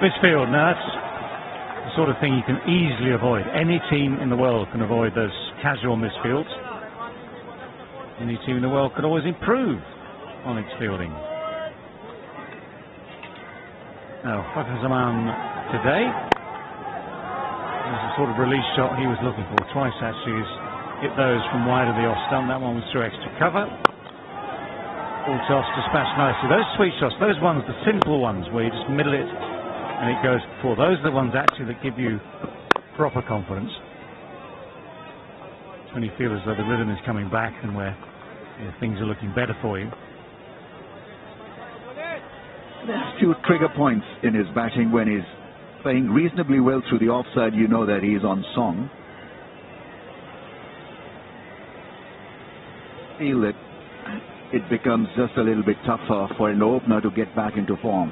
Misfield, now that's the sort of thing you can easily avoid. Any team in the world can avoid those casual misfields. Any team in the world could always improve on its fielding. Now, Fakhar Zaman today, there's the sort of release shot he was looking for. Twice actually he's hit those from wide of the off stump. That one was through extra cover. Full toss dispatched nicely. Those sweet shots, those ones, the simple ones where you just middle it and it goes for. Those are the ones actually that give you proper confidence. It's when you feel as though the rhythm is coming back and where things are looking better for you. There's few trigger points in his batting. When he's playing reasonably well through the offside, you know that he's on song. Feel that it becomes just a little bit tougher for an opener to get back into form.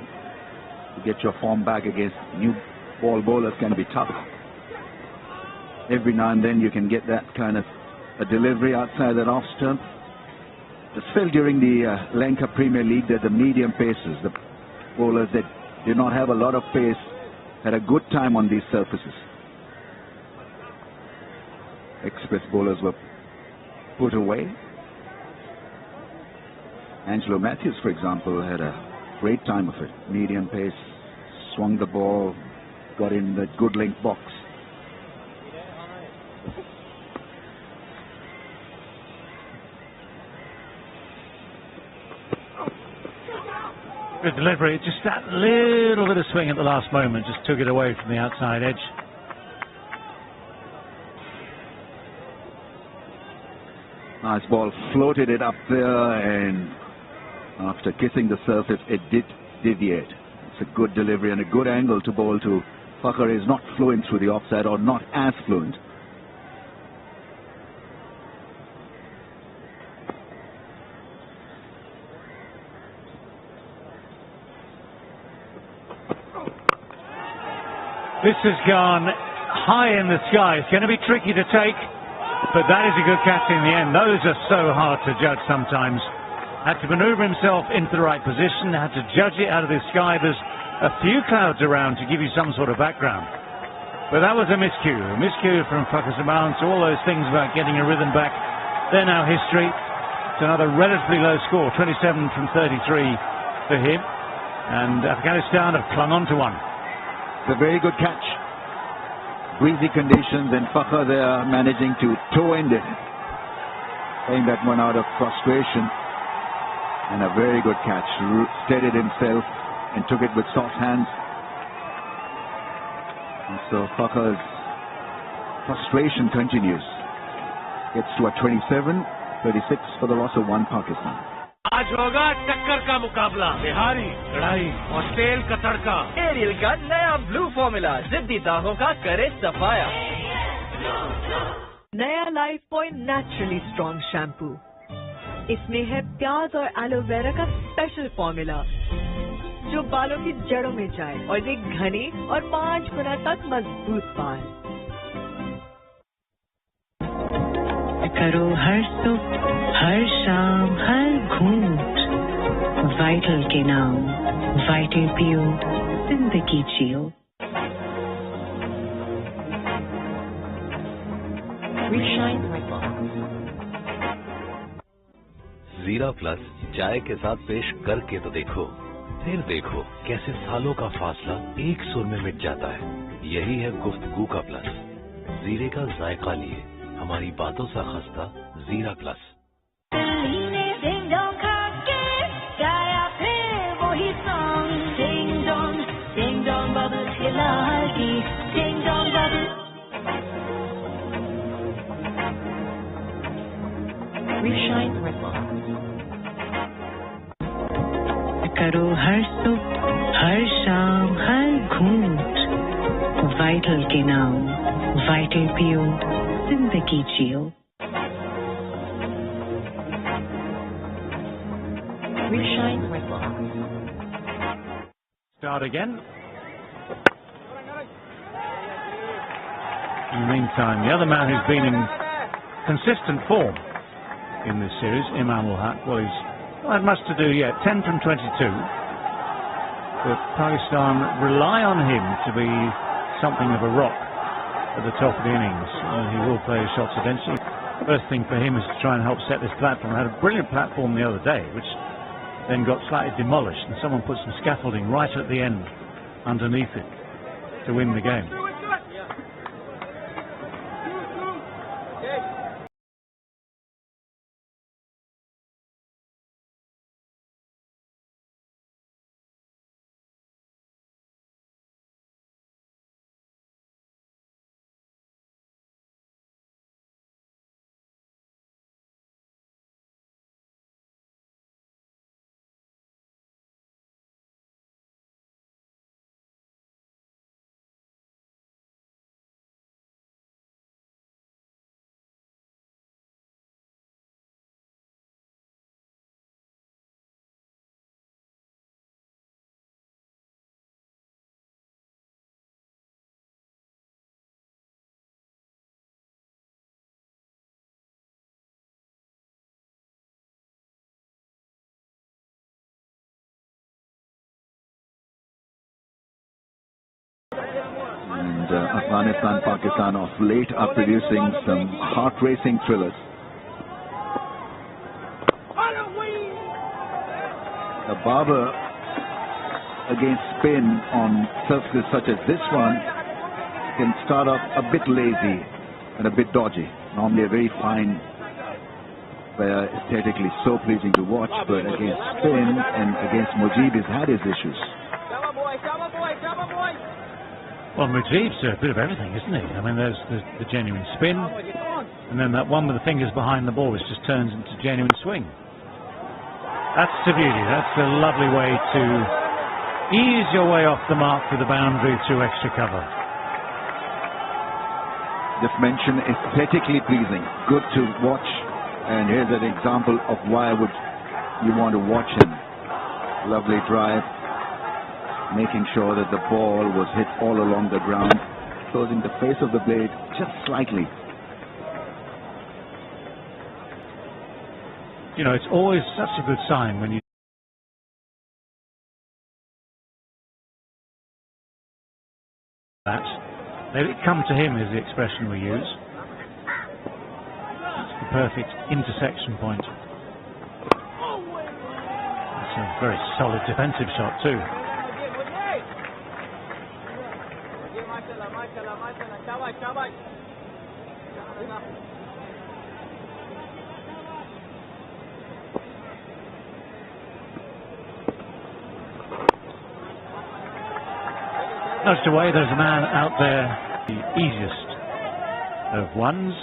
To get your form back against new ball bowlers can be tough. Every now and then you can get that kind of a delivery outside that off stump. Just felt during the Lanka Premier League that the medium paces, the bowlers that did not have a lot of pace, had a good time on these surfaces. Express bowlers were put away. Angelo Matthews, for example, had a great time of it. Medium pace, swung the ball, got in the good length box. Good delivery, just that little bit of swing at the last moment just took it away from the outside edge. Nice ball, floated it up there, and after kissing the surface, it did deviate. It's a good delivery and a good angle to bowl to. Fakhar is not fluent through the offside, or not as fluent. This has gone high in the sky. It's going to be tricky to take, but that is a good catch in the end. Those are so hard to judge sometimes. Had to manoeuvre himself into the right position, had to judge it out of the sky. There's a few clouds around to give you some sort of background. But that was a miscue from Fakhar Zaman. So all those things about getting a rhythm back, they're now history. It's another relatively low score, 27 from 33 for him. And Afghanistan have clung on to one. It's a very good catch. Breezy conditions, and Fakhar there managing to toe-end it. Playing that one out of frustration. And a very good catch. Steadied himself and took it with soft hands. And so Fakhar's frustration continues. Gets to a 27-36 for the loss of one Pakistan. आज होगा टक्कर का मुकाबला, बिहारी लड़ाई और तेल का तड़का। Aerial का नया ब्लू फॉर्मूला जिद्दी दाहों का करे सफाया। नया life point naturally strong shampoo. इसमें है प्याज और एलोवेरा का स्पेशल फॉर्मूला जो बालों की जड़ों में जाए और दे घने और 5 गुना तक मजबूत बाल। करो हर सुबह, हर शाम, हर घूंट वाइटल के नाम। वाइटल पियो, जिंदगी जियो। जीरा प्लस चाय के साथ पेश करके तो देखो, फिर देखो कैसे सालों का फासला एक सुर में मिट जाता है। यही है गुफ्तगू का प्लस। जीरे का जायका लिए हमारी बातों सा खस्ता जीरा प्लस। करो हर सुबह, हर शाम, हर घूंट वाइटल के नाम। वाइटल पियो, जिंदगी जियो। Start again. In the meantime, the other man who's been in consistent form in this series, Imam Ul-Haq, well, he's not had much to do yet. 10 from 22. But Pakistan rely on him to be something of a rock at the top of the innings. He will play his shots eventually. First thing for him is to try and help set this platform. Had a brilliant platform the other day, which then got slightly demolished, and someone put some scaffolding right at the end underneath it to win the game. And Afghanistan, Pakistan of late are producing some heart-racing thrillers. The Barber against spin on surfaces such as this one can start off a bit lazy and a bit dodgy. Normally a very fine player, aesthetically so pleasing to watch, but against spin and against Mujib he's had his issues. Well, Mujib's a bit of everything, isn't he? I mean, there's the genuine spin, and then that one with the fingers behind the ball, which just turns into genuine swing. That's the beauty. That's a lovely way to ease your way off the mark for the boundary through extra cover. Just mentioned aesthetically pleasing, good to watch, and here's an example of why would you want to watch him. Lovely drive, making sure that the ball was hit all along the ground, closing the face of the blade just slightly. You know, it's always such a good sign when you that. Let it come to him is the expression we use. It's the perfect intersection point. It's a very solid defensive shot too. Nudged away, there's a man out there, the easiest of ones.